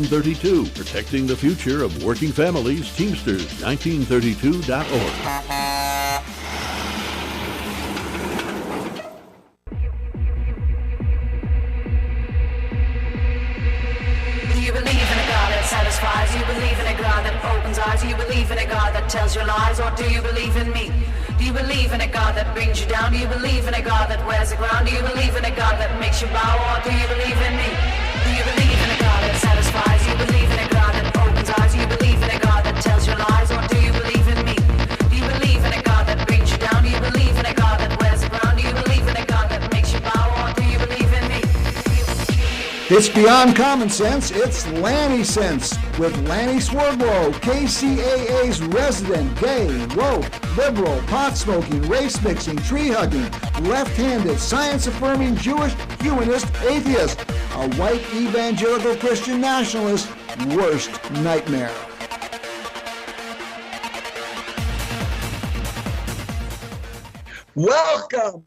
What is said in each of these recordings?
1932, protecting the future of working families. Teamsters, 1932.org. Satisfies. You believe in a God that opens eyes. You believe in a God that tells you lies. Or do you believe in me? Do you believe in a God that brings you down? Do you believe in a God that wears the ground? Do you believe in a God that makes you bow? Or do you believe in me? Do you believe in a God that satisfies? You believe in a God that opens eyes. You believe in a God that tells you lies. Or do you believe in me? Do you believe in a God that brings you down? Do you believe in a God that wears the ground? Do you believe in a God that makes you bow? Or do you believe in me? It's Beyond Common Sense. It's Lanny Sense with Lanny Swerdlow, KCAA's resident gay, woke, liberal, pot-smoking, race-mixing, tree-hugging, left-handed, science-affirming, Jewish, humanist, atheist, a white evangelical Christian nationalist, worst nightmare. Welcome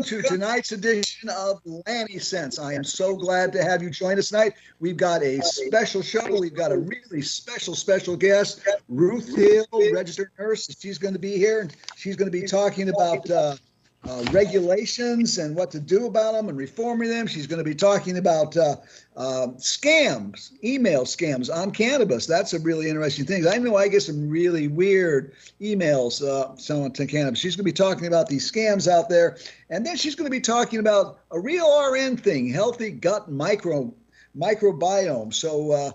to tonight's edition of Lanny Sense. I am so glad to have you join us tonight. We've got a special show. We've got a really special guest, Ruth Hill, registered nurse. She's going to be here, and she's going to be talking about regulations and what to do about them and reforming them. She's going to be talking about scams, email scams on cannabis. That's a really interesting thing. I know I get some really weird emails selling to cannabis. She's going to be talking about these scams out there. And then she's going to be talking about a real RN thing, healthy gut microbiome. So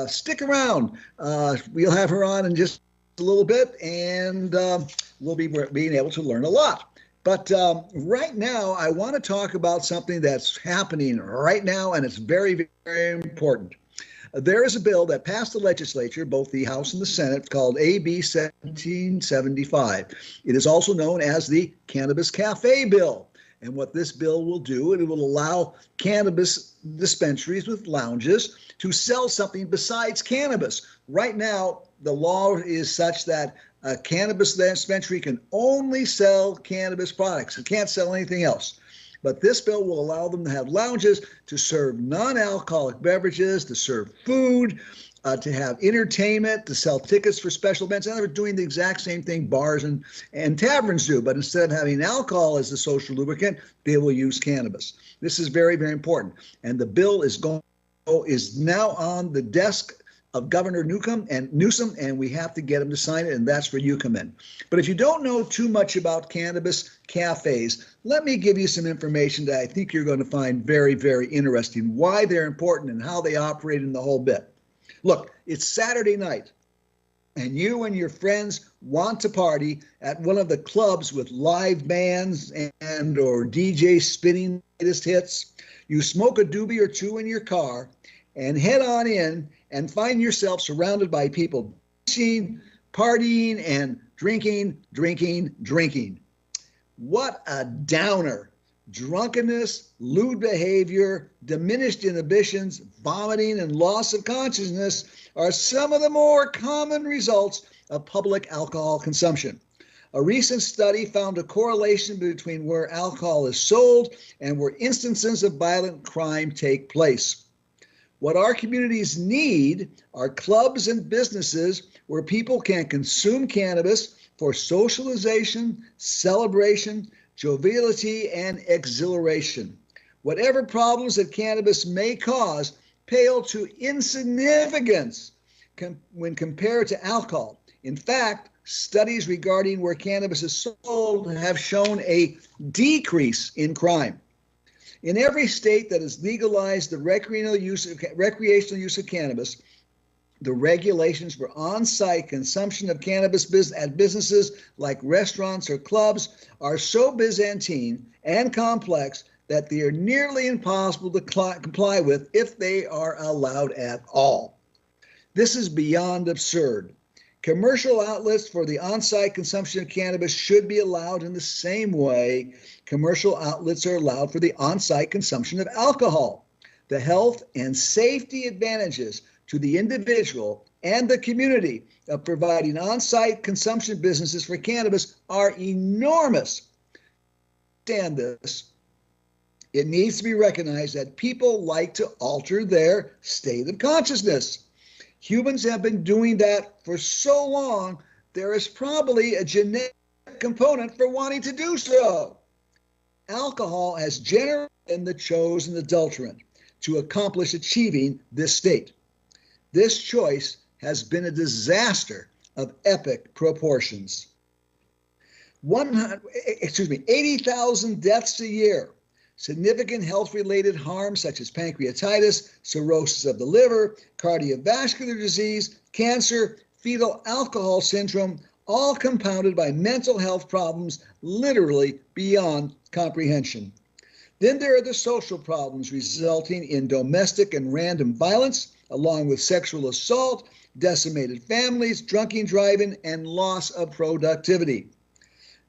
stick around. We'll have her on in just a little bit, and we'll be being able to learn a lot. But right now, I want to talk about something that's happening right now, and it's very, very important. There is a bill that passed the legislature, both the House and the Senate, called AB 1775. It is also known as the Cannabis Cafe Bill. And what this bill will do, it will allow cannabis dispensaries with lounges to sell something besides cannabis. Right now, the law is such that a cannabis dispensary can only sell cannabis products. It can't sell anything else. But this bill will allow them to have lounges, to serve non-alcoholic beverages, to serve food, to have entertainment, to sell tickets for special events. And they're doing the exact same thing bars and taverns do. But instead of having alcohol as the social lubricant, they will use cannabis. This is very, very important. And the bill is now on the desk of Governor Newsom, and we have to get him to sign it, and that's where you come in. But if you don't know too much about cannabis cafes, let me give you some information that I think you're going to find very, very interesting, why they're important and how they operate in the whole bit. Look, it's Saturday night, and you and your friends want to party at one of the clubs with live bands and or DJs spinning latest hits. You smoke a doobie or two in your car and head on in and find yourself surrounded by people partying and drinking. What a downer. Drunkenness, lewd behavior, diminished inhibitions, vomiting, and loss of consciousness are some of the more common results of public alcohol consumption. A recent study found a correlation between where alcohol is sold and where instances of violent crime take place. What our communities need are clubs and businesses where people can consume cannabis for socialization, celebration, joviality, and exhilaration. Whatever problems that cannabis may cause pale to insignificance when compared to alcohol. In fact, studies regarding where cannabis is sold have shown a decrease in crime. In every state that has legalized the recreational use of cannabis, the regulations for on-site consumption of cannabis at businesses like restaurants or clubs are so Byzantine and complex that they are nearly impossible to comply with if they are allowed at all. This is beyond absurd. Commercial outlets for the on-site consumption of cannabis should be allowed in the same way commercial outlets are allowed for the on-site consumption of alcohol. The health and safety advantages to the individual and the community of providing on-site consumption businesses for cannabis are enormous. Understand this. It needs to be recognized that people like to alter their state of consciousness. Humans have been doing that for so long, there is probably a genetic component for wanting to do so. Alcohol has generally been the chosen adulterant to accomplish achieving this state. This choice has been a disaster of epic proportions. 80,000 deaths a year, significant health-related harms such as pancreatitis, cirrhosis of the liver, cardiovascular disease, cancer, fetal alcohol syndrome, all compounded by mental health problems literally beyond comprehension. Then there are the social problems resulting in domestic and random violence, along with sexual assault, decimated families, drunken driving, and loss of productivity.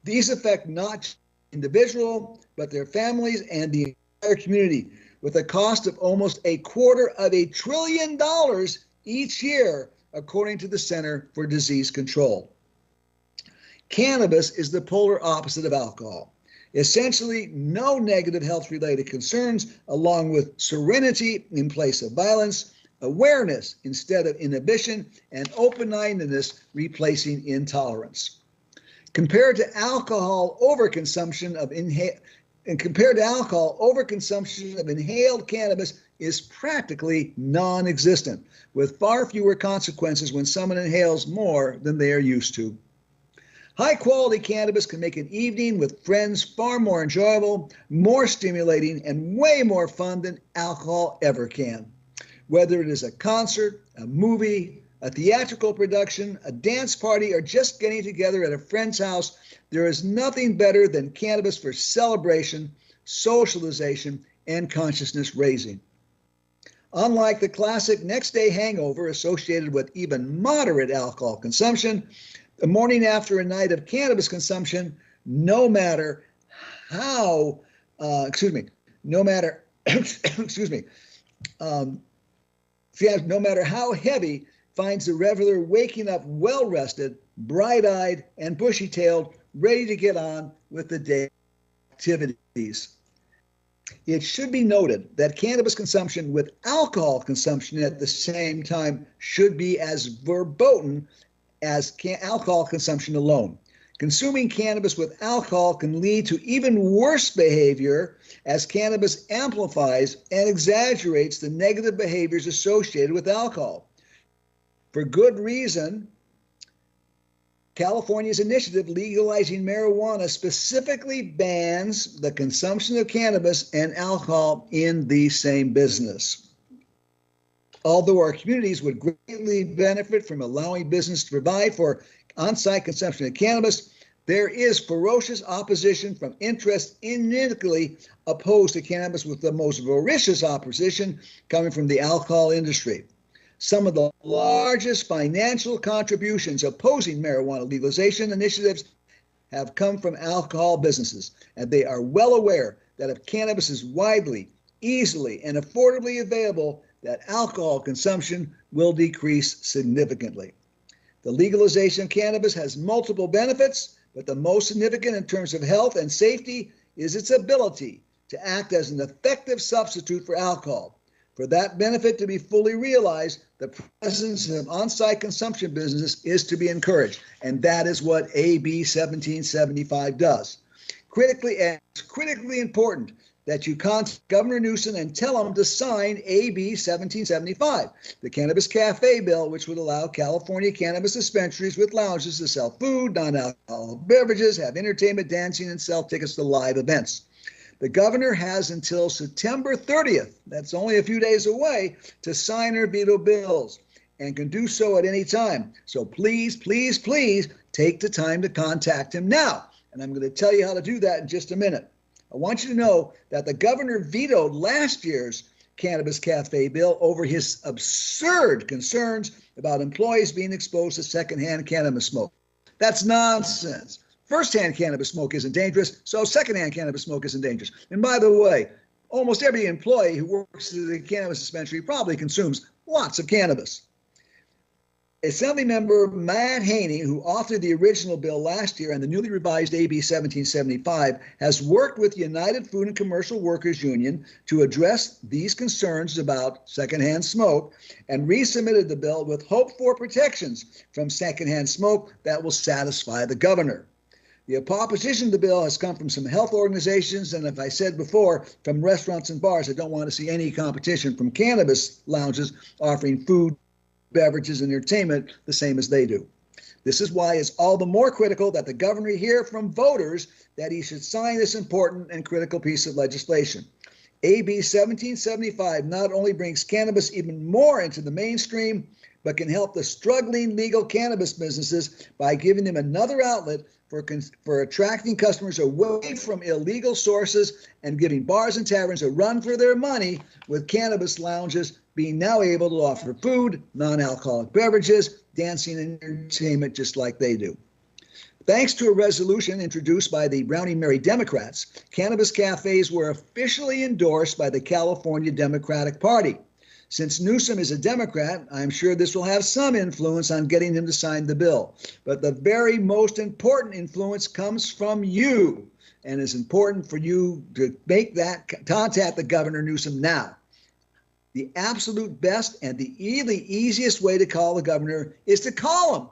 These affect not the individual, but their families and the entire community, with a cost of almost $250 billion each year, according to the Center for Disease Control. Cannabis is the polar opposite of alcohol. Essentially, no negative health-related concerns, along with serenity in place of violence, awareness instead of inhibition, and open-mindedness replacing intolerance. Compared to alcohol, overconsumption of inhaled cannabis is practically non-existent, with far fewer consequences when someone inhales more than they are used to. High-quality cannabis can make an evening with friends far more enjoyable, more stimulating, and way more fun than alcohol ever can. Whether it is a concert, a movie, a theatrical production, a dance party, or just getting together at a friend's house, there is nothing better than cannabis for celebration, socialization, and consciousness raising. Unlike the classic next-day hangover associated with even moderate alcohol consumption, the morning after a night of cannabis consumption, no matter how heavy, finds the reveler waking up well-rested, bright-eyed, and bushy-tailed, ready to get on with the day activities. It should be noted that cannabis consumption with alcohol consumption at the same time should be as verboten as alcohol consumption alone. Consuming cannabis with alcohol can lead to even worse behavior, as cannabis amplifies and exaggerates the negative behaviors associated with alcohol. For good reason, California's initiative legalizing marijuana specifically bans the consumption of cannabis and alcohol in the same business. Although our communities would greatly benefit from allowing business to provide for on-site consumption of cannabis, there is ferocious opposition from interests inimitably opposed to cannabis, with the most voracious opposition coming from the alcohol industry. Some of the largest financial contributions opposing marijuana legalization initiatives have come from alcohol businesses, and they are well aware that if cannabis is widely, easily, and affordably available, that alcohol consumption will decrease significantly. The legalization of cannabis has multiple benefits, but the most significant in terms of health and safety is its ability to act as an effective substitute for alcohol. For that benefit to be fully realized, the presence of on-site consumption business is to be encouraged, and that is what AB 1775 does. It's critically important that you contact Governor Newsom and tell him to sign AB 1775, the Cannabis Cafe Bill, which would allow California cannabis dispensaries with lounges to sell food, non-alcoholic beverages, have entertainment, dancing, and sell tickets to live events. The governor has until September 30th, that's only a few days away, to sign or veto bills, and can do so at any time. So please, please, please take the time to contact him now. And I'm going to tell you how to do that in just a minute. I want you to know that the governor vetoed last year's Cannabis Cafe bill over his absurd concerns about employees being exposed to secondhand cannabis smoke. That's nonsense. First-hand cannabis smoke isn't dangerous, so second-hand cannabis smoke isn't dangerous. And by the way, almost every employee who works at the cannabis dispensary probably consumes lots of cannabis. Assemblymember Matt Haney, who authored the original bill last year and the newly revised AB 1775, has worked with the United Food and Commercial Workers Union to address these concerns about secondhand smoke and resubmitted the bill with hope for protections from secondhand smoke that will satisfy the governor. The opposition to the bill has come from some health organizations, and as I said before, from restaurants and bars that don't want to see any competition from cannabis lounges offering food, beverages, and entertainment the same as they do. This is why it's all the more critical that the governor hear from voters that he should sign this important and critical piece of legislation. AB 1775 not only brings cannabis even more into the mainstream, but can help the struggling legal cannabis businesses by giving them another outlet for attracting customers away from illegal sources and giving bars and taverns a run for their money, with cannabis lounges being now able to offer food, non-alcoholic beverages, dancing, and entertainment just like they do. Thanks to a resolution introduced by the Browning Mary Democrats, cannabis cafes were officially endorsed by the California Democratic Party. Since Newsom is a Democrat, I'm sure this will have some influence on getting him to sign the bill. But the very most important influence comes from you, and it's important for you to make that contact the Governor Newsom now. The absolute best and the easiest way to call the governor is to call him.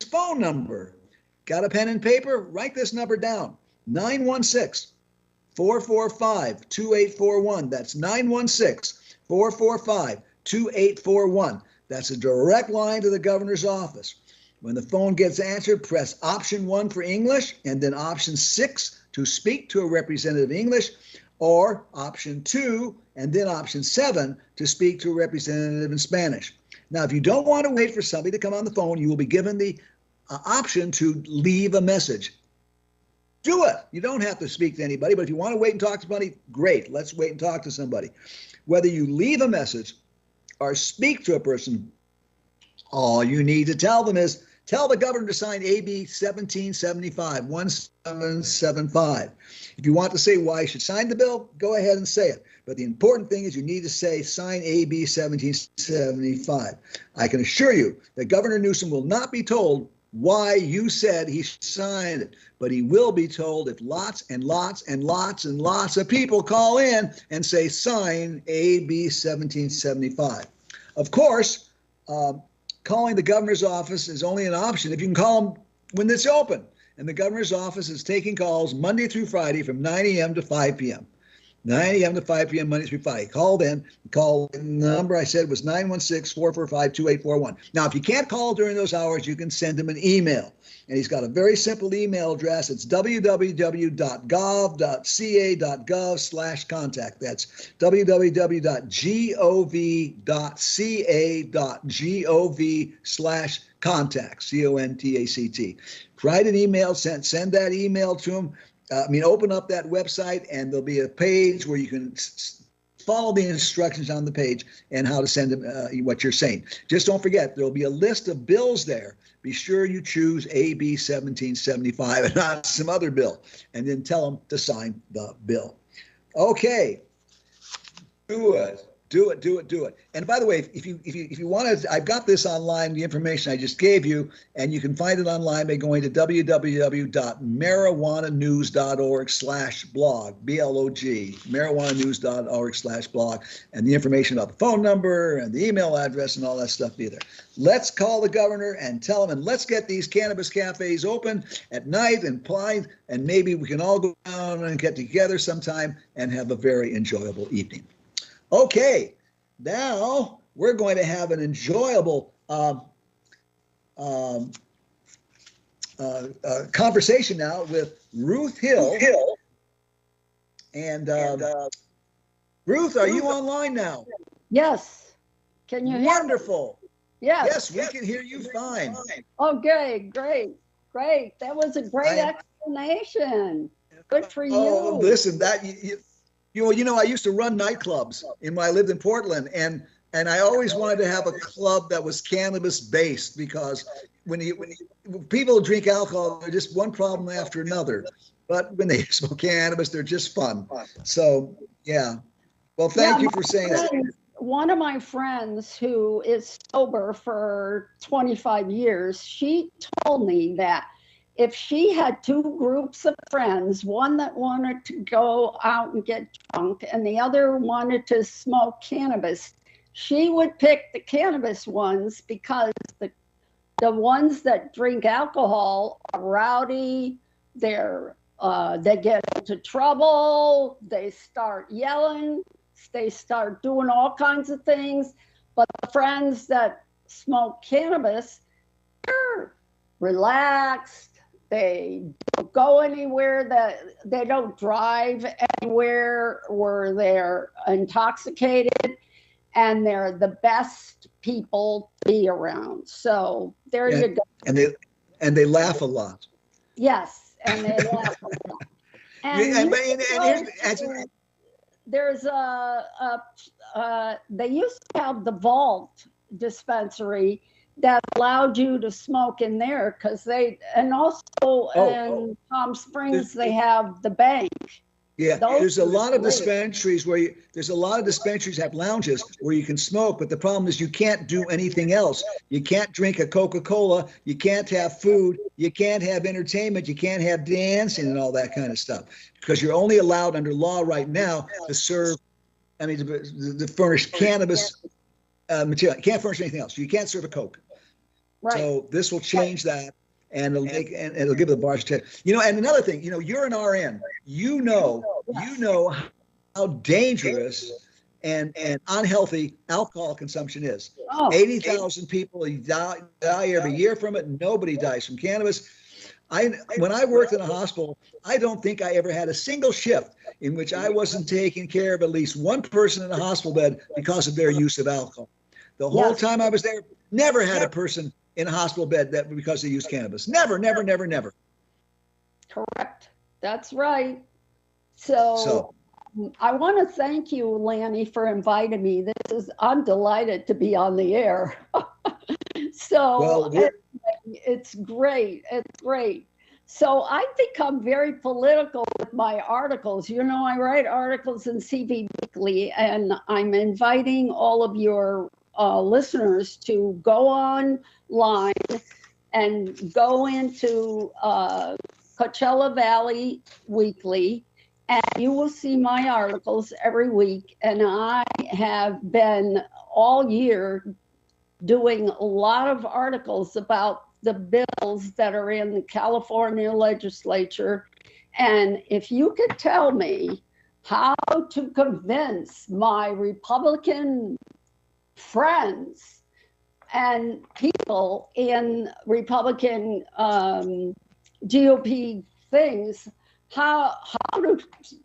His phone number. Got a pen and paper? Write this number down. 916-445-2841. That's 916-445-2841. That's a direct line to the governor's office. When the phone gets answered, press option 1 for English and then option 6 to speak to a representative in English, or option 2 and then option 7 to speak to a representative in Spanish. Now, if you don't want to wait for somebody to come on the phone, you will be given the option to leave a message. Do it. You don't have to speak to anybody, but if you want to wait and talk to somebody, great. Let's wait and talk to somebody. Whether you leave a message or speak to a person, all you need to tell them is, tell the governor to sign AB 1775, 1775. If you want to say why you should sign the bill, go ahead and say it. But the important thing is you need to say, sign AB 1775. I can assure you that Governor Newsom will not be told why you said he should sign it, but he will be told if lots and lots and lots and lots of people call in and say, sign AB 1775. Of course, calling the governor's office is only an option if you can call him when it's open. And the governor's office is taking calls Monday through Friday from 9 a.m. to 5 p.m. 9 a.m. to 5 p.m. Monday through Friday. Call in. The number I said was 916-445-2841. Now, if you can't call during those hours, you can send him an email. And he's got a very simple email address. It's www.gov.ca.gov/contact. That's www.gov.ca.gov/contact, CONTACT. Write an email, send that email to him. Open up that website, and there'll be a page where you can follow the instructions on the page and how to send them what you're saying. Just don't forget, there'll be a list of bills there. Be sure you choose AB 1775 and not some other bill, and then tell them to sign the bill. Okay, do it. Do it. And by the way, if you want to, I've got this online, the information I just gave you, and you can find it online by going to www.marijuananews.org/blog, B-L-O-G, marijuananews.org/blog, and the information about the phone number and the email address and all that stuff be there. Let's call the governor and tell him, and let's get these cannabis cafes open at night and blind, and maybe we can all go down and get together sometime and have a very enjoyable evening. Okay, now we're going to have an enjoyable conversation now with Ruth Hill. And Ruth, are you online now? Yes. Can you hear me? Wonderful. Yes. Yes, we can hear you fine. Okay, great. That was a great explanation. Good for you. Oh, listen, that you know, I used to run nightclubs when I lived in Portland, and I always wanted to have a club that was cannabis based, because when people drink alcohol, they're just one problem after another. But when they smoke cannabis, they're just fun. So yeah. Well, thank you for saying that. one of my friends who is sober for 25 years, she told me that if she had two groups of friends, one that wanted to go out and get drunk and the other wanted to smoke cannabis, she would pick the cannabis ones because the ones that drink alcohol are rowdy, they get into trouble, they start yelling, they start doing all kinds of things. But the friends that smoke cannabis, they're relaxed, they don't go anywhere, that they don't drive anywhere where they're intoxicated, and they're the best people to be around. So there you go. And they laugh a lot. Yes, and they laugh a lot. And there's they used to have the vault dispensary that allowed you to smoke in there, because and also in Palm Springs they have the bank. Yeah, there's a lot of dispensaries have lounges where you can smoke, but the problem is you can't do anything else. You can't drink a Coca-Cola, you can't have food, you can't have entertainment, you can't have dancing and all that kind of stuff, because you're only allowed under law right now to furnish cannabis material. You can't furnish anything else. You can't serve a Coke. Right. So this will change that. And it'll give the bars to, and another thing, you're an RN, you know how dangerous and unhealthy alcohol consumption is. 80,000 people die every year from it. Nobody dies from cannabis. When I worked in a hospital, I don't think I ever had a single shift in which I wasn't taking care of at least one person in a hospital bed because of their use of alcohol. The whole time I was there, never had a person in a hospital bed that because they use cannabis. Never. Correct. That's right. So I want to thank you, Lanny, for inviting me. I'm delighted to be on the air. It's great. It's great. So I've become very political with my articles. I write articles in CV Weekly, and I'm inviting all of your listeners to go online and go into Coachella Valley Weekly, and you will see my articles every week. And I have been all year doing a lot of articles about the bills that are in the California legislature. And if you could tell me how to convince my Republican friends and people in Republican GOP things how to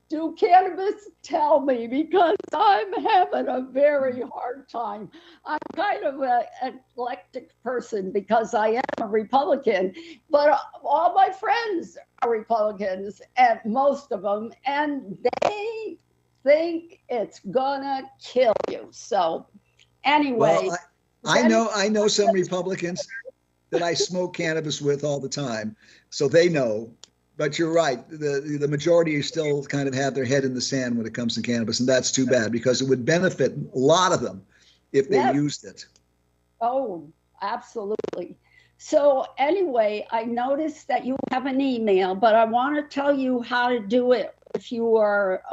do cannabis, tell me, because I'm having a very hard time. I'm kind of an eclectic person because I am a Republican, but all my friends are Republicans, and most of them, and they think it's gonna kill you. So anyway. Well, I know some Republicans that I smoke cannabis with all the time, so they know. But you're right. The majority still kind of have their head in the sand when it comes to cannabis, and that's too bad, because it would benefit a lot of them if they used it. Oh, absolutely. So anyway, I noticed that you have an email, but I want to tell you how to do it. If you are,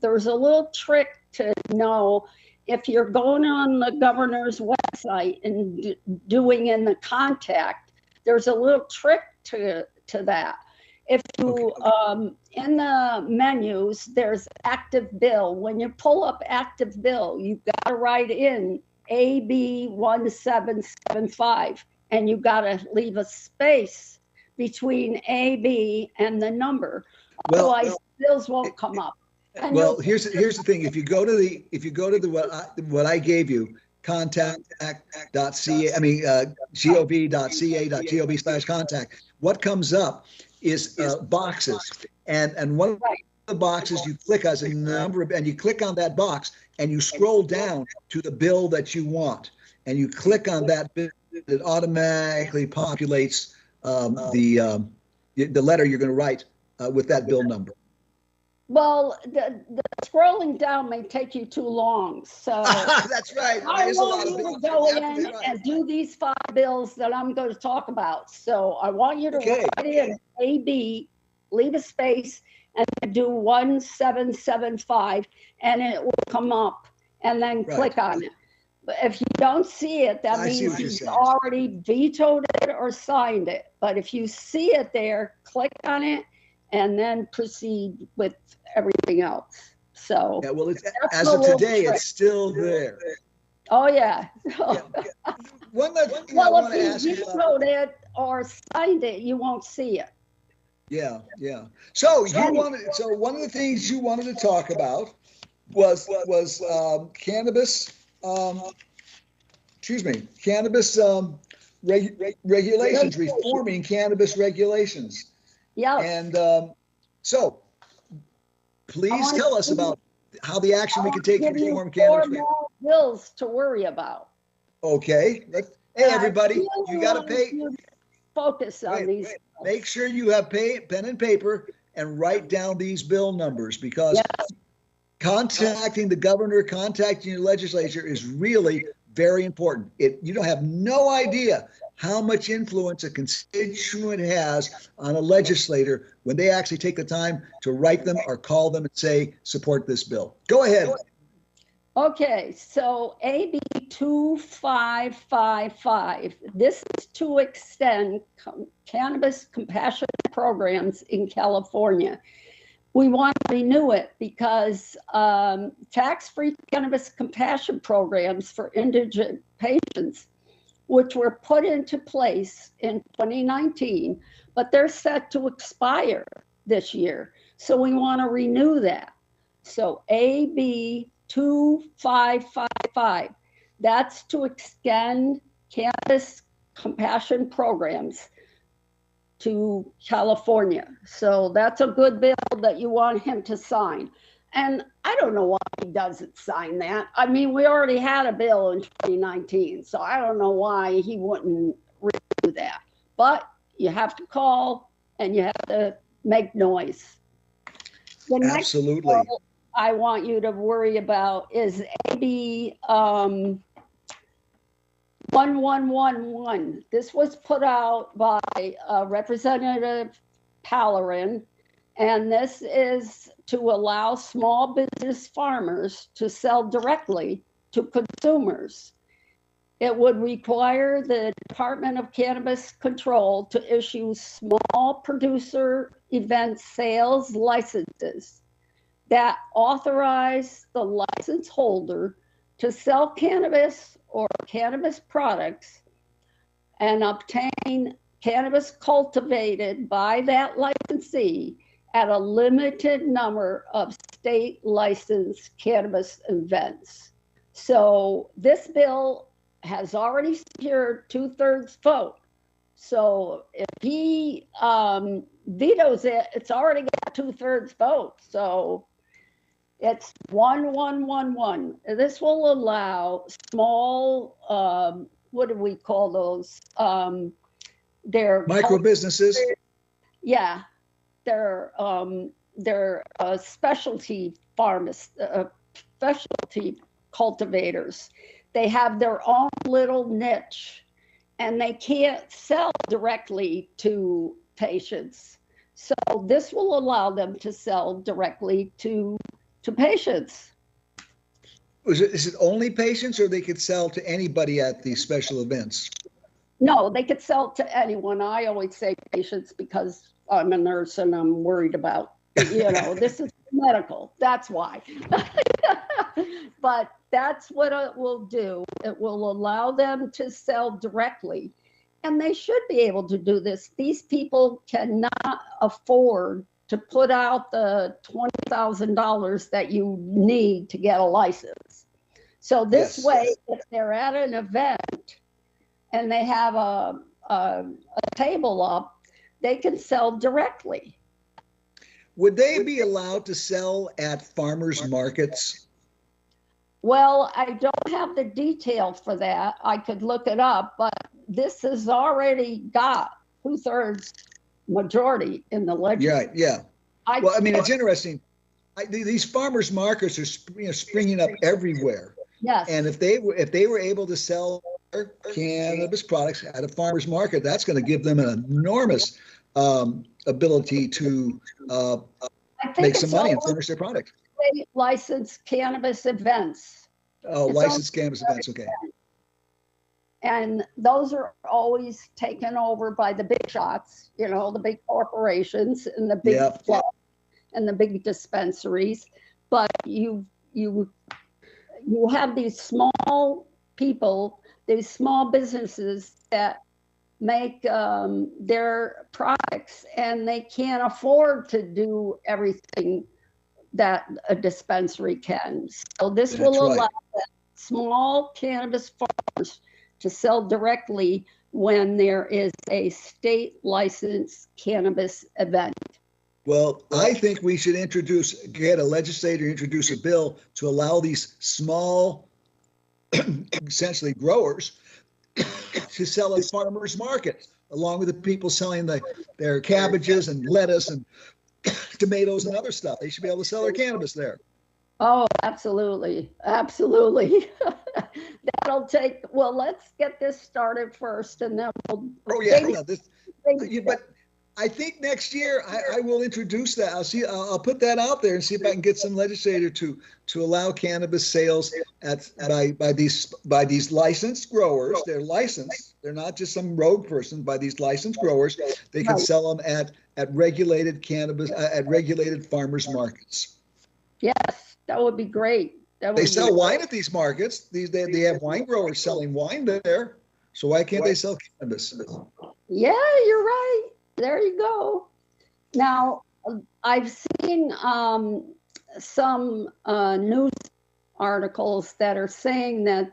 there's a little trick to know. If you're going on the governor's website and doing in the contact, there's a little trick to that. If you, in the menus, there's active bill. When you pull up active bill, you've got to write in AB 1775, and you've got to leave a space between AB and the number. Otherwise, bills won't come up. And here's the thing. If you go to what I gave you, contact.ca, gov.ca.gov/contact, what comes up is boxes, and one of the boxes you click as a number, and you click on that box and you scroll down to the bill that you want, and you click on that bill. It automatically populates the letter you're going to write with that bill number. Well, the scrolling down may take you too long, so That's right. I There's a lot want of you to bills. go You're absolutely in right. and do these 5 bills that I'm going to talk about. So I want you to Okay. write in AB, leave a space, and then do 1775, and it will come up, and then Right. click on it. But if you don't see it, that I see means what you're he's saying. already vetoed it or signed it. But if you see it there, click on it, and then proceed with everything else. So, Yeah, well, it's that's as the of little today, trick. it's still there. Oh, yeah. Yeah. One other thing I Well, want to if ask you you about. vetoed it or signed it, you won't see it. Yeah, yeah. So so one of the things you wanted to talk about was cannabis. Excuse me, cannabis regulations, reforming cannabis regulations, Yeah. and so please tell us about how the action we can take to Give you reform 4 cannabis. more bills to worry about. Okay, hey everybody, you got to pay. You focus on these. Wait. Make sure you have pen and paper and write down these bill numbers, because contacting the governor, contacting your legislature is really very important. You don't have no idea how much influence a constituent has on a legislator when they actually take the time to write them or call them and say, support this bill. Go ahead. Okay, so AB 2555, this is to extend cannabis compassion programs in California. We want to renew it because tax-free cannabis compassion programs for indigent patients, which were put into place in 2019, but they're set to expire this year. So we want to renew that. So AB 2555, that's to extend cannabis compassion programs to California. So that's a good bill that you want him to sign. And I don't know why he doesn't sign that. I mean, we already had a bill in 2019, so I don't know why he wouldn't redo that. But you have to call and you have to make noise. The next bill I want you to worry about is AB 1111. This was put out by Representative Pallerin, and this is to allow small business farmers to sell directly to consumers. It would require the Department of Cannabis Control to issue small producer event sales licenses that authorize the license holder to sell cannabis or cannabis products and obtain cannabis cultivated by that licensee at a limited number of state licensed cannabis events. So this bill has already secured 2/3 vote. So if he vetoes it, it's already got 2/3 vote. So it's 1111. This will allow small, what do we call those? They're micro businesses. Yeah, they're specialty farmers, specialty cultivators. They have their own little niche, and they can't sell directly to patients. So this will allow them to sell directly to patients. Is it only patients, or they could sell to anybody at these special events? No, they could sell to anyone. I always say patients because I'm a nurse and I'm worried about, this is medical. That's why. But that's what it will do. It will allow them to sell directly. And they should be able to do this. These people cannot afford to put out the $20,000 that you need to get a license. So this way, if they're at an event and they have a table up, they can sell directly. Would they be allowed to sell at farmers markets? Well, I don't have the detail for that. I could look it up, but this has already got 2/3 majority in the legislature. Yeah. Well, I mean, it's interesting. these farmers markets are springing up everywhere. Yes. And if they were able to sell their cannabis products at a farmer's market, that's going to give them an enormous ability to make some money and furnish their product. Licensed cannabis events. Oh, licensed cannabis events. Okay. And those are always taken over by the big shots, the big corporations and the big clubs and the big dispensaries. But you have these small people, these small businesses that make their products, and they can't afford to do everything that a dispensary can. So this will allow small cannabis farmers to sell directly when there is a state licensed cannabis event. Well, I think we should get a legislator to introduce a bill to allow these small, essentially growers, to sell at farmers markets, along with the people selling their cabbages and lettuce and tomatoes and other stuff. They should be able to sell their cannabis there. Oh, absolutely. Absolutely. That'll take, well, let's get this started first, and then we'll. Oh, yeah. But I think next year I will introduce that. I'll put that out there and see if I can get some legislator to allow cannabis sales by these licensed growers. They're licensed. They're not just some rogue person. By these licensed growers, they can sell them at regulated cannabis at regulated farmers markets. Yes, that would be great. They sell wine at these markets. They have wine growers selling wine there. So why can't they sell cannabis? Yeah, you're right. There you go. Now, I've seen some news articles that are saying that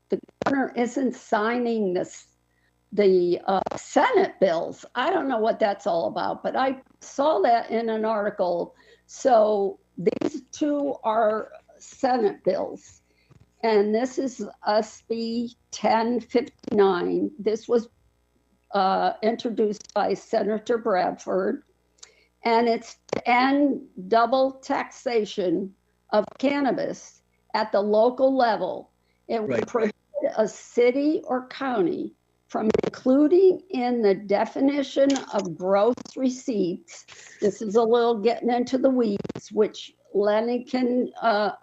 the governor isn't signing the Senate bills. I don't know what that's all about, but I saw that in an article. So these two are Senate bills, and this is SB 1059. This was introduced by Senator Bradford, and it's to end double taxation of cannabis at the local level. It would prohibit a city or county from including in the definition of gross receipts. This is a little getting into the weeds, which Lenny can talk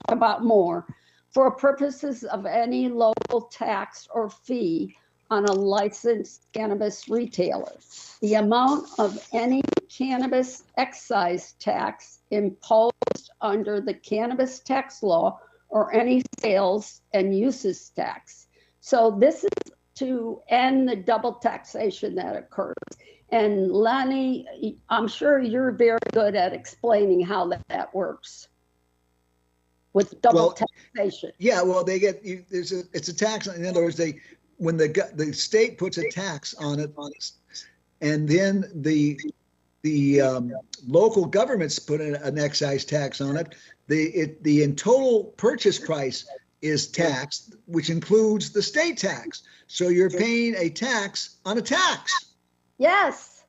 about more, for purposes of any local tax or fee on a licensed cannabis retailer. The amount of any cannabis excise tax imposed under the cannabis tax law or any sales and uses tax. So this is to end the double taxation that occurs. And Lanny, I'm sure you're very good at explaining how that works with double taxation. Yeah, well, it's a tax. In other words, when the state puts a tax on it, and then the local governments put an excise tax on it, the in total purchase price is taxed, which includes the state tax. So you're paying a tax on a tax. Yes,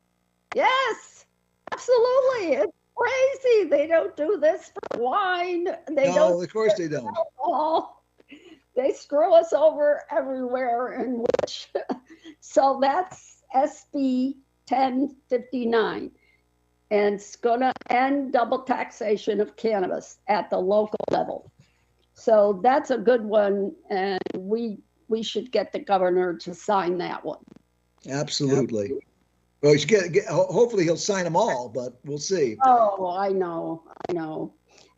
absolutely. It's crazy. They don't do this for wine. No, of course they don't. Alcohol. They screw us over everywhere in which. So that's SB 1059. And it's going to end double taxation of cannabis at the local level. So that's a good one. And we should get the governor to sign that one. Absolutely. Well, you should hopefully he'll sign them all, but we'll see. Oh, I know.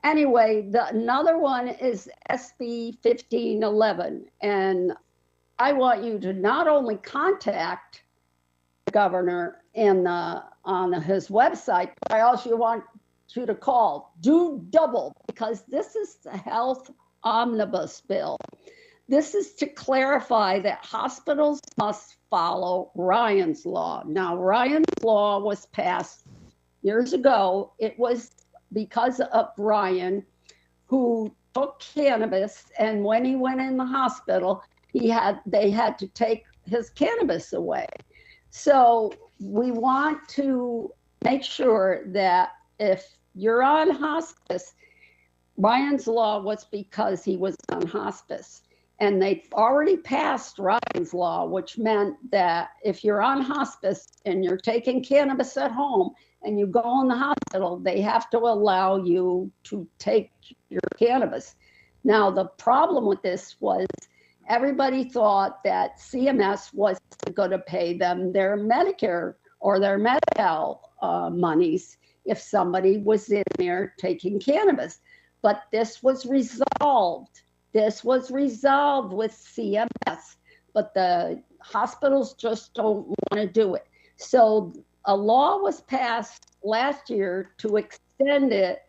Anyway, another one is SB 1511, and I want you to not only contact the governor on his website, but I also want you to do double, because this is the health omnibus bill. This is to clarify that hospitals must follow Ryan's law. Now, Ryan's law was passed years ago. It was because of Ryan, who took cannabis, and when he went in the hospital, they had to take his cannabis away. So we want to make sure that if you're on hospice, Ryan's law was because he was on hospice. And they already passed Ryan's law, which meant that if you're on hospice and you're taking cannabis at home and you go in the hospital, they have to allow you to take your cannabis. Now, the problem with this was everybody thought that CMS was going to pay them their Medicare or their Medi-Cal monies if somebody was in there taking cannabis. But this was resolved. This was resolved with CMS, but the hospitals just don't want to do it. So a law was passed last year to extend it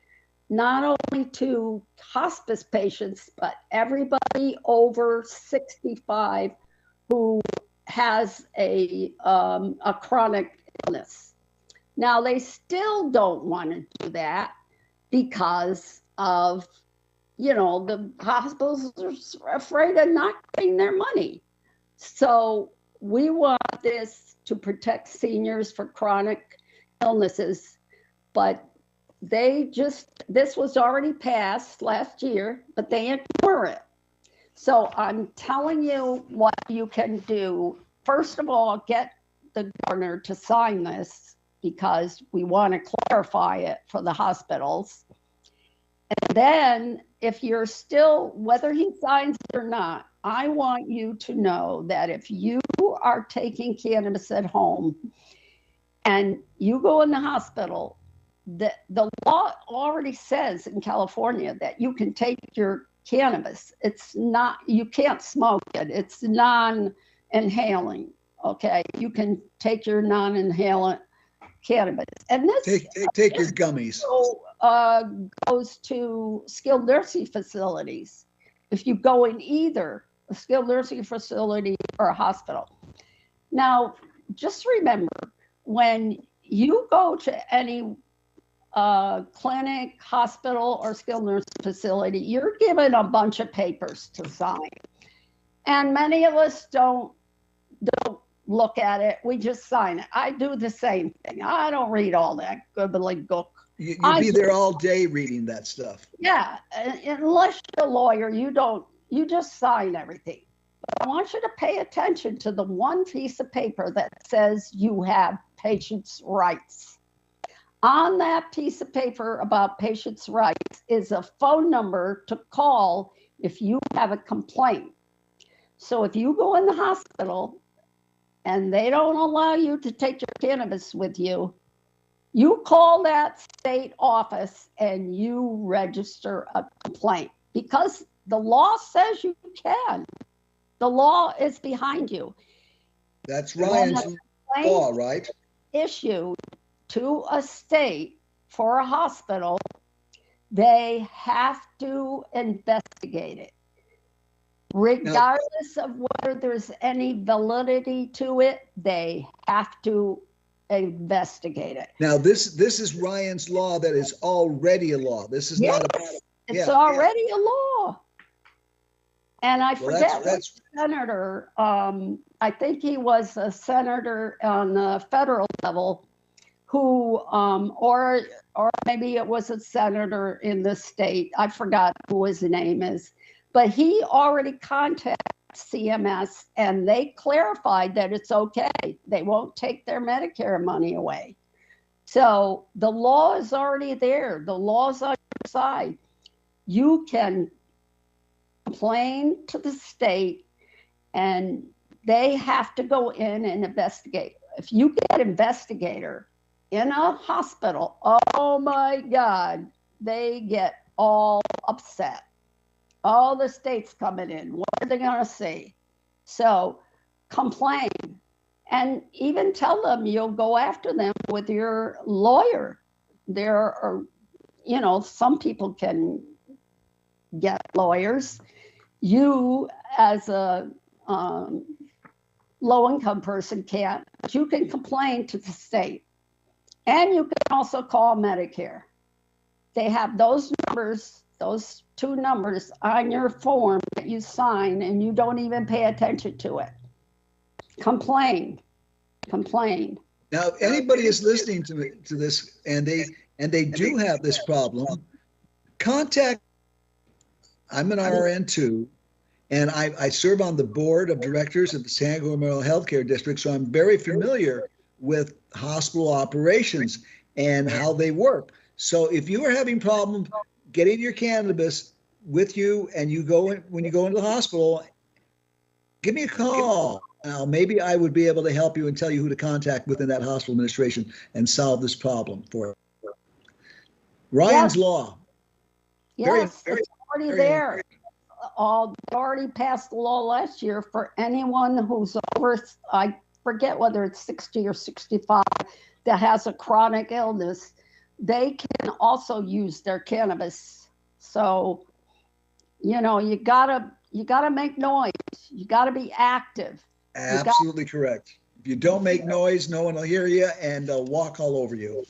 not only to hospice patients, but everybody over 65 who has a chronic illness. Now, they still don't want to do that because of, the hospitals are afraid of not getting their money. So we want this to protect seniors for chronic illnesses, but this was already passed last year, but they ignore it. So I'm telling you what you can do. First of all, get the governor to sign this because we want to clarify it for the hospitals. And then if you're still, whether he signs it or not, I want you to know that if you are taking cannabis at home and you go in the hospital, the law already says in California that you can take your cannabis. It's not, you can't smoke it. It's non-inhaling. Okay. You can take your non-inhalant cannabis. And this take your gummies. Goes to skilled nursing facilities. If you go in either a skilled nursing facility or a hospital. Now, just remember, when you go to any clinic, hospital, or skilled nursing facility, you're given a bunch of papers to sign. And many of us don't look at it. We just sign it. I do the same thing. I don't read all that gobbledygook. You'd be there all day reading that stuff. Yeah, unless you're a lawyer, you just sign everything. But I want you to pay attention to the one piece of paper that says you have patients' rights. On that piece of paper about patients' rights is a phone number to call if you have a complaint. So if you go in the hospital and they don't allow you to take your cannabis with you, you call that state office and you register a complaint because the law says you can. The law is behind you. That's Ryan's law, right? Issued to a state for a hospital, they have to investigate it. Regardless of whether there's any validity to it, they have to investigate it. Now, this is Ryan's law that is already a law. This is not a... It's already a law. And I forget which senator, I think he was a senator on the federal level who, or maybe it was a senator in the state. I forgot who his name is, but he already contacted CMS and they clarified that it's okay. They won't take their Medicare money away. So the law is already there. The law's on your side. You can complain to the state and they have to go in and investigate. If you get an investigator in a hospital, oh my God, they get all upset. All the states coming in, what are they going to say? So complain and even tell them you'll go after them with your lawyer. There are, some people can get lawyers. You as a low-income person can't, but you can complain to the state. And you can also call Medicare. They have those numbers, those two numbers on your form that you sign and you don't even pay attention to it. Complain. Now, if anybody is listening to this and and they do have this problem, contact. I'm an RN too, and I serve on the board of directors of the San Diego Memorial Healthcare District, so I'm very familiar with hospital operations and how they work. So if you are having problems getting your cannabis with you and you go in, when you go into the hospital, give me a call. Now, maybe I would be able to help you and tell you who to contact within that hospital administration and solve this problem for you. Ryan's Law. Yes, it's already there. They already passed the law last year for anyone who's over, I forget whether it's 60 or 65, that has a chronic illness. They can also use their cannabis. So, you know, you gotta make noise. You gotta be active. Absolutely correct. If you don't make noise, no one will hear you and they'll walk all over you.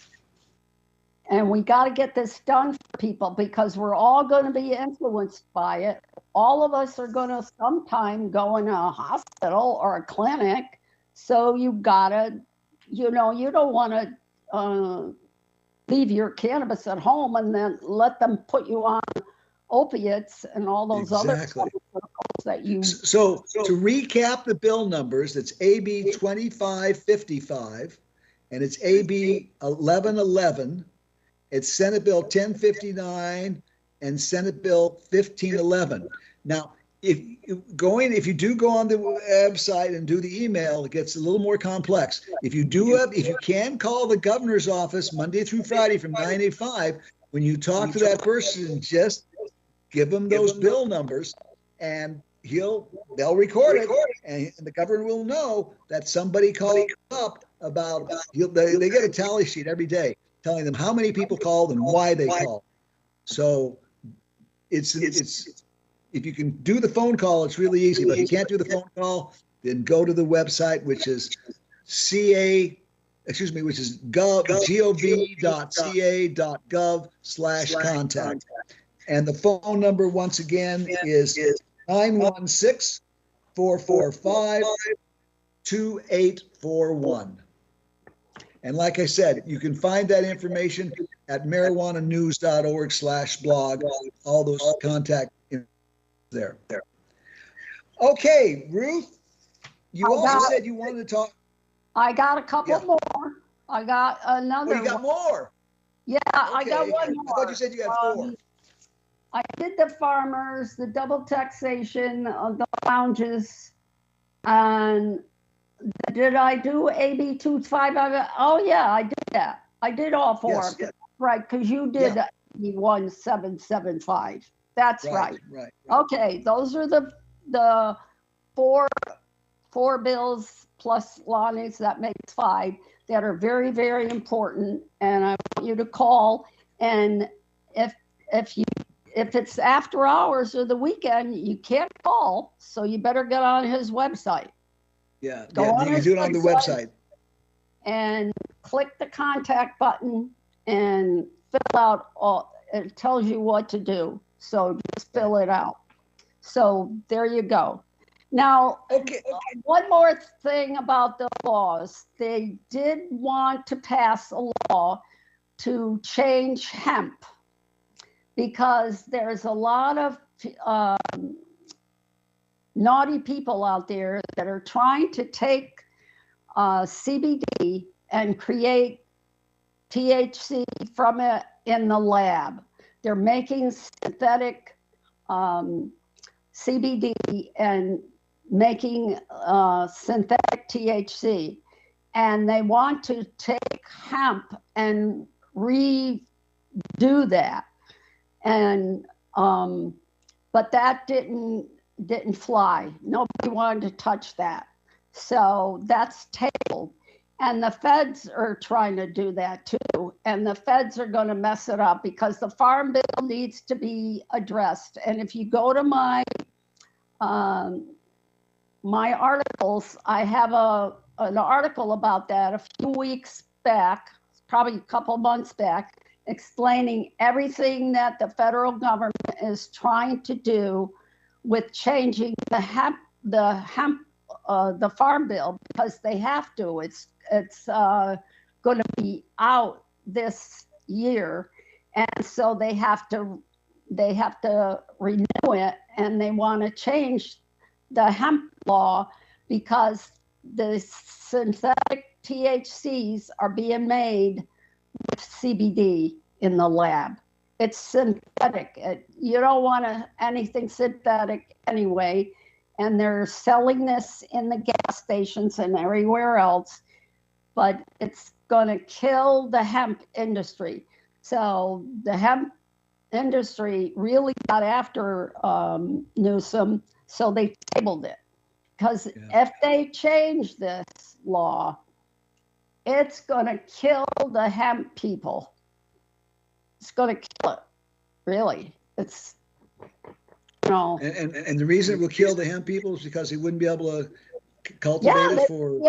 And we got to get this done for people because we're all going to be influenced by it. All of us are going to sometime go in a hospital or a clinic. So you got to, you know, you don't want to leave your cannabis at home and then let them put you on opiates and all those other chemicals that you. So to recap the bill numbers, it's AB 2555 and it's AB 1111. It's Senate Bill 1059 and Senate Bill 1511. Now, if you do go on the website and do the email, it gets a little more complex. If you can call the governor's office Monday through Friday from 9 to 5, when you talk to that person, just give them those bill numbers and they'll record it and the governor will know that somebody called up about, they get a tally sheet every day telling them how many people called and why they called. So it's if you can do the phone call, it's really easy. But if you can't do the phone call, then go to the website, which is gov.ca.gov/contact. And the phone number once again is 916-445-2841. And like I said, you can find that information at marijuananews.org/blog. All those contact there. Okay, Ruth, you also said you wanted to talk. I got a couple more. I got another. Oh, you got more? Yeah, okay. I got one more. I thought you said you had 4. I did the farmers, the double taxation, the lounges, and did I do AB 25? Oh yeah, I did that. I did all 4. Yes. Right, because you did 1775. That's right. Right. Okay, those are the four bills plus Lonnie's, that makes 5, that are very, very important. And I want you to call. And if it's after hours or the weekend, you can't call. So you better get on his website. Yeah, you can do it on the website. And click the contact button and fill out it tells you what to do. So just fill it out. So there you go. Now, one more thing about the laws. They did want to pass a law to change hemp because there's a lot of naughty people out there that are trying to take CBD and create THC from it in the lab. They're making synthetic CBD and making synthetic THC. And they want to take hemp and redo that. And but that didn't fly. Nobody wanted to touch that. So that's tabled. And the feds are trying to do that too. And the feds are going to mess it up because the Farm Bill needs to be addressed. And if you go to my articles, I have an article about that a few weeks back, probably a couple months back, explaining everything that the federal government is trying to do with changing the Farm Bill, because they have to. It's going to be out this year, and so they have to renew it, and they want to change the hemp law because the synthetic THCs are being made with CBD in the lab. It's synthetic. You don't want anything synthetic anyway, and they're selling this in the gas stations and everywhere else, but it's going to kill the hemp industry. So the hemp industry really got after Newsom, so they tabled it. Because if they change this law, it's going to kill the hemp people. It's going to kill it, really. It's, you know. And the reason it will kill the hemp people is because they wouldn't be able to cultivate it for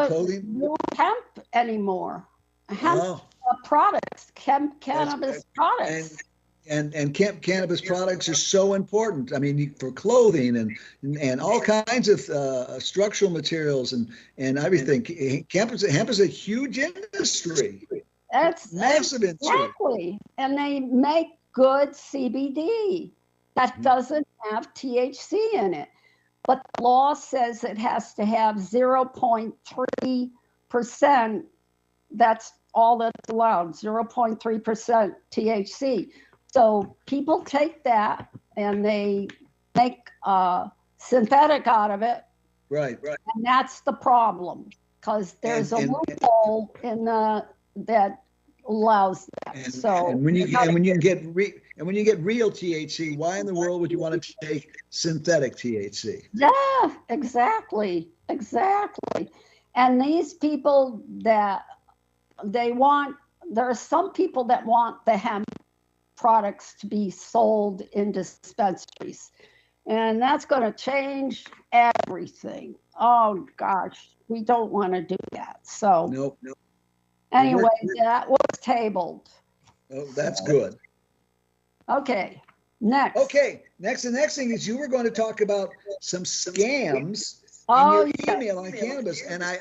clothing? No hemp anymore. Hemp products, cannabis products. And cannabis products are so important. I mean, for clothing and all kinds of structural materials and everything. Hemp is a huge industry. That's massive industry. Exactly. And they make good CBD that doesn't have THC in it. But the law says it has to have 0.3%. That's all that's allowed, 0.3% THC. So people take that and they make synthetic out of it. Right. And that's the problem, because there's a loophole in that allows that. And when you get real THC, why in the world would you want to take synthetic THC? Yeah, exactly. And these people there are some people that want the hemp products to be sold in dispensaries, and that's going to change everything. Oh gosh, we don't want to do that. So nope. Anyway, that was tabled. Oh, that's good. Okay, next. The next thing is you were going to talk about some scams in your email on cannabis, and I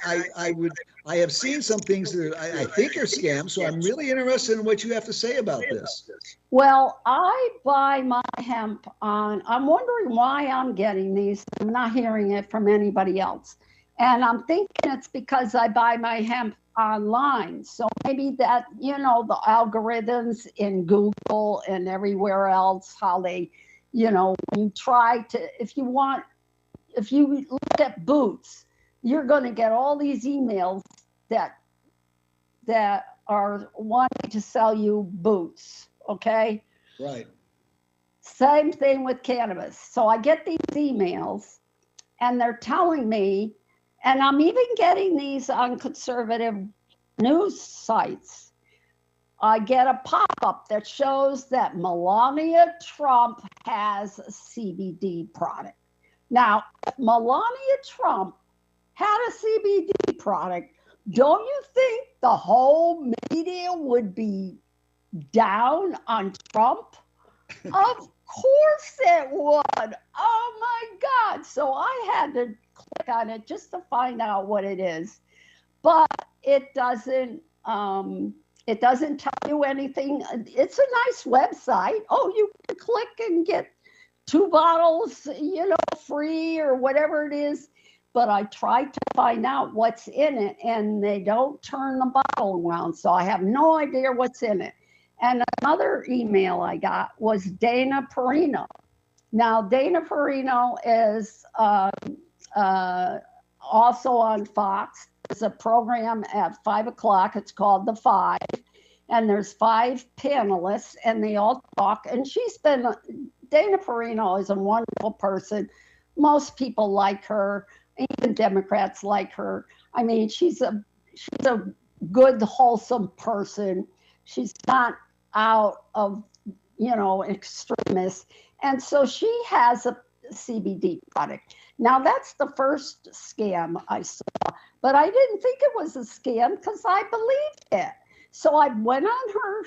have seen some things that I think are scams, so I'm really interested in what you have to say about this. Well, I buy my hemp on, I'm wondering why I'm getting these. I'm not hearing it from anybody else. And I'm thinking it's because I buy my hemp online. So maybe that, the algorithms in Google and everywhere else, how they, when you try to, if you look at boots, you're going to get all these emails that are wanting to sell you boots. Okay. Right. Same thing with cannabis. So I get these emails and they're telling me, and I'm even getting these on conservative news sites. I get a pop-up that shows that Melania Trump has a CBD product. Now, if Melania Trump had a CBD product, don't you think the whole media would be down on Trump? Of course it would. Oh my God. So I had to click on it just to find out what it is. But it doesn't tell you anything. It's a nice website. Oh, you can click and get 2 bottles, free or whatever it is. But I tried to find out what's in it, and they don't turn the bottle around. So I have no idea what's in it. And another email I got was Dana Perino. Now, Dana Perino is also on Fox. There's a program at 5 o'clock. It's called The Five. And there's 5 panelists, and they all talk. And Dana Perino is a wonderful person. Most people like her. Even Democrats like her. I mean, she's a good, wholesome person. She's not out of, extremists. And so she has a CBD product. Now, that's the first scam I saw, but I didn't think it was a scam because I believed it. So I went on her,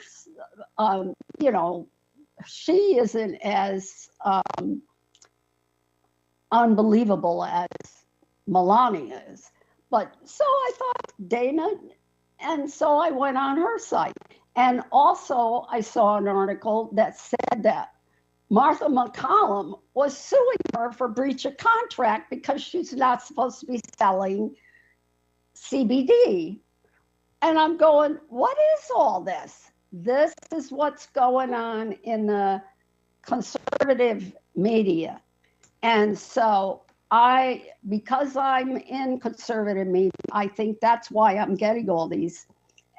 she isn't as unbelievable as Melania is. But so I thought Dana, and so I went on her site. And also, I saw an article that said that Martha McCallum was suing her for breach of contract because she's not supposed to be selling CBD. And I'm going, what is all this? This is what's going on in the conservative media. And so because I'm in conservative media, I think that's why I'm getting all these.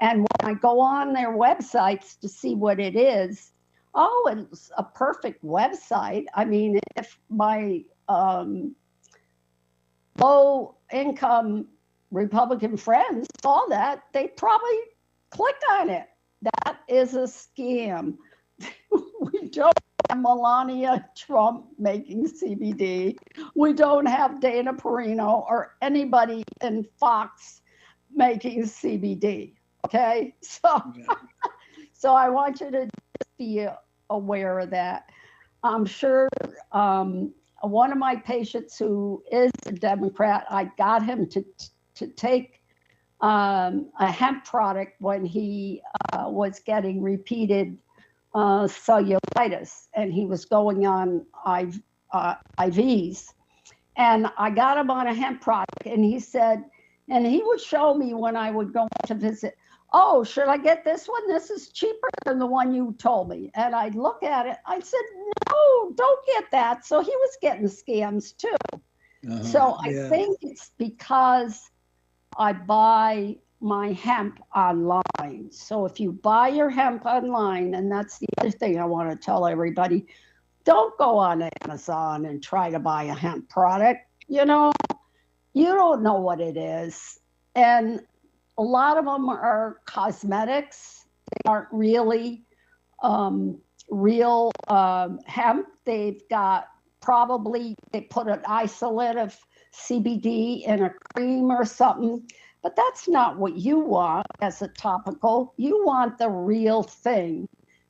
And when I go on their websites to see what it is, oh, it's a perfect website. I mean, if my low income Republican friends saw that, they'd probably click on it. That is a scam. We don't have Melania Trump making CBD. We don't have Dana Perino or anybody in Fox making CBD. Okay, so I want you to just be aware of that. I'm sure one of my patients who is a Democrat, I got him to take a hemp product when he was getting repeated cellulitis, and he was going on IVs. And I got him on a hemp product, and he said, and he would show me when I would go to visit, oh, should I get this one? This is cheaper than the one you told me. And I'd look at it. I said, no, don't get that. So he was getting scams too. So I think it's because I buy my hemp online. So if you buy your hemp online, and that's the other thing I want to tell everybody, don't go on Amazon and try to buy a hemp product. You know, you don't know what it is. And a lot of them are cosmetics. They aren't really real hemp. They've got they put an isolate of CBD in a cream or something, but that's not what you want as a topical. You want the real thing.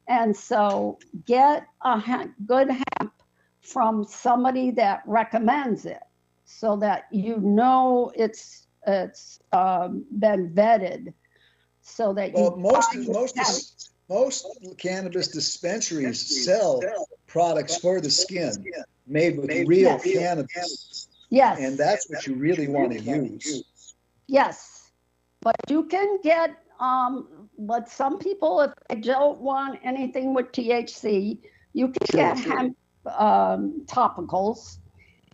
And so get a good hemp from somebody that recommends it so that you know it's been vetted, so that most cannabis dispensaries sell products for the skin made with real cannabis. Yes. And that's what you really want to use. Yes. But you can get, but some people, if they don't want anything with THC, you can get hemp topicals.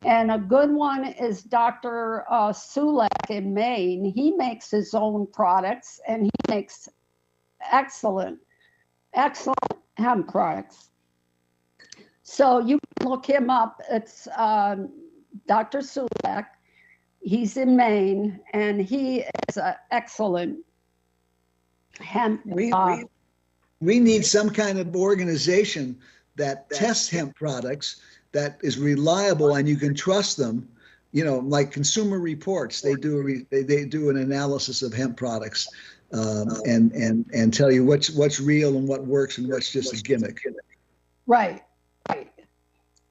And a good one is Dr. Sulek in Maine. He makes his own products, and he makes excellent hemp products. So you can look him up. It's Dr. Sulek. He's in Maine, and he is an excellent hemp. We need some kind of organization that tests hemp products, that is reliable and you can trust them. You know, like Consumer Reports, they do an analysis of hemp products and tell you what's real and what works and what's just a gimmick. Right.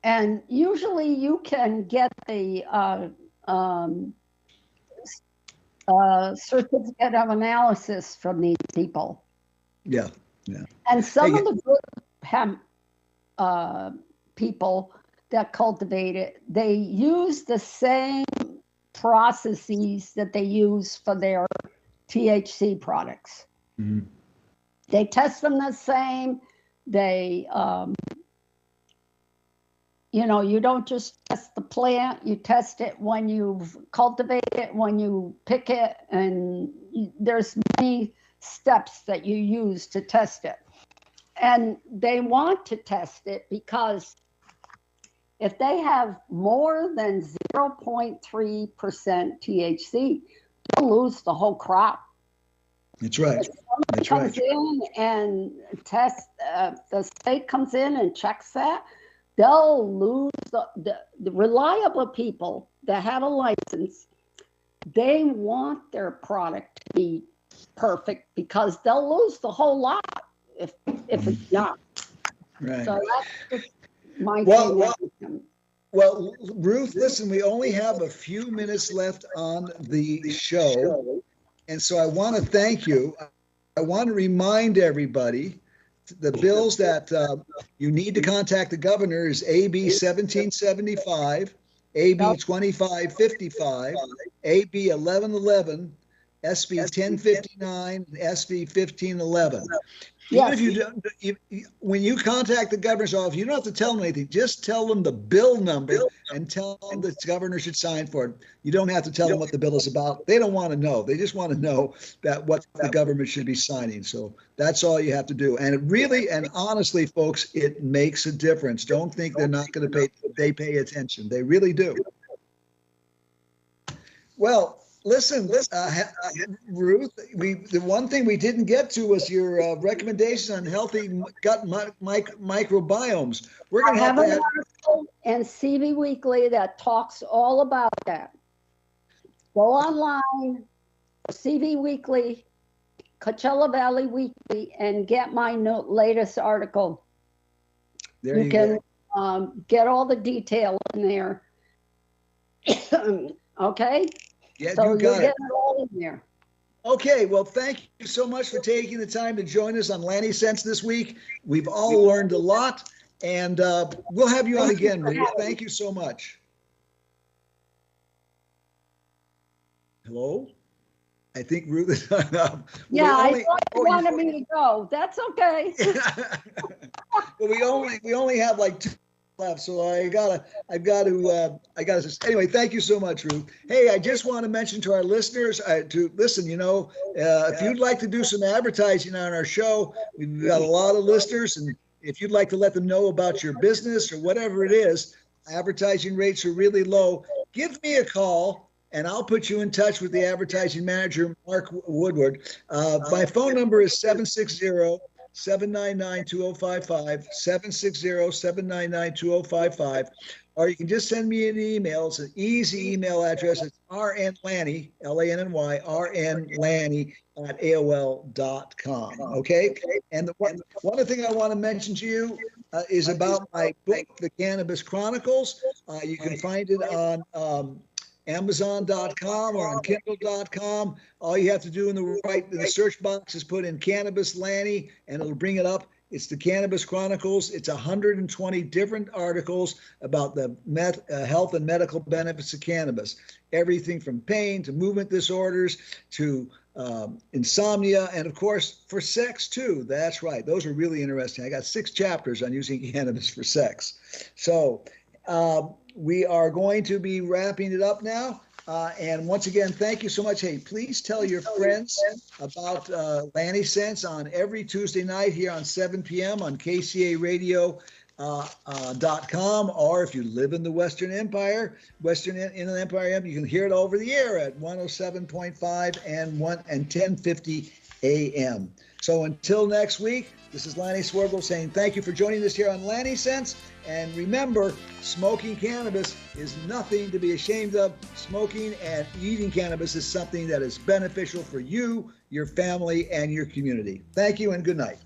And usually you can get the certificate of analysis from these people. Yeah. And some of the good hemp people that cultivate it, they use the same processes that they use for their THC products. Mm-hmm. They test them the same. They, you don't just test the plant, you test it when you cultivate it, when you pick it, and there's many steps that you use to test it. And they want to test it because if they have more than 0.3% THC, they'll lose the whole crop. That's right. If somebody comes in and tests, the state comes in and checks that, they'll lose the reliable people that have a license. They want their product to be perfect because they'll lose the whole lot if it's not. Right. So that's just my thing. Well, Ruth, listen, we only have a few minutes left on the show. And so I want to thank you. I want to remind everybody the bills that you need to contact the governor is AB 1775, AB 2555, AB 1111, SB 1059, and SB 1511. Even if you don't, when you contact the governor's office, you don't have to tell them anything. Just tell them the bill number and tell them the governor should sign for it. You don't have to tell them what the bill is about. They don't want to know. They just want to know that what the government should be signing. So that's all you have to do. And it really, and honestly, folks, it makes a difference. Don't think they're not going to pay. They pay attention. They really do. Well, listen, Ruth, the one thing we didn't get to was your recommendations on healthy gut microbiomes. We're going to have an article in CV Weekly that talks all about that. Go online, CV Weekly, Coachella Valley Weekly, and get my latest article. There you can get all the detail in there. Okay? Yeah, so you got it. It all in there. Okay, well, thank you so much for taking the time to join us on Lanny Sense this week. We've all learned a lot, and we'll have you on again, Ruth. Thank you so much. Hello? I think Ruth is hung up. Yeah, I thought you wanted me to go. That's okay. Well, we only have like 2 left, so I've got to. Anyway, thank you so much, Ruth. Hey, I just want to mention to our listeners to listen. If you'd like to do some advertising on our show, we've got a lot of listeners, and if you'd like to let them know about your business or whatever it is, advertising rates are really low. Give me a call, and I'll put you in touch with the advertising manager, Mark Woodward. My phone number is 760-799-2055, 760-799-2055, or you can just send me an email. It's an easy email address. It's rnlanny, L-A-N-N-Y, rnlanny@aol.com, okay? And one other thing I want to mention to you is about my book, The Cannabis Chronicles. You can find it on Amazon.com or on Kindle.com. All you have to do in the search box is put in Cannabis Lanny, and it'll bring it up. It's the Cannabis Chronicles. It's 120 different articles about the health and medical benefits of cannabis. Everything from pain to movement disorders to insomnia, and of course for sex too. That's right. Those are really interesting. I got 6 chapters on using cannabis for sex. So we are going to be wrapping it up now. And once again, thank you so much. Hey, please tell your friends about Lanny Sense on every Tuesday night here on 7 p.m. on KCARadio.com, or if you live in the Western Empire, Inland Empire, you can hear it over the air at 107.5 and 1050 a.m. So until next week, this is Lanny Swergel saying thank you for joining us here on Lanny Sense. And remember, smoking cannabis is nothing to be ashamed of. Smoking and eating cannabis is something that is beneficial for you, your family, and your community. Thank you and good night.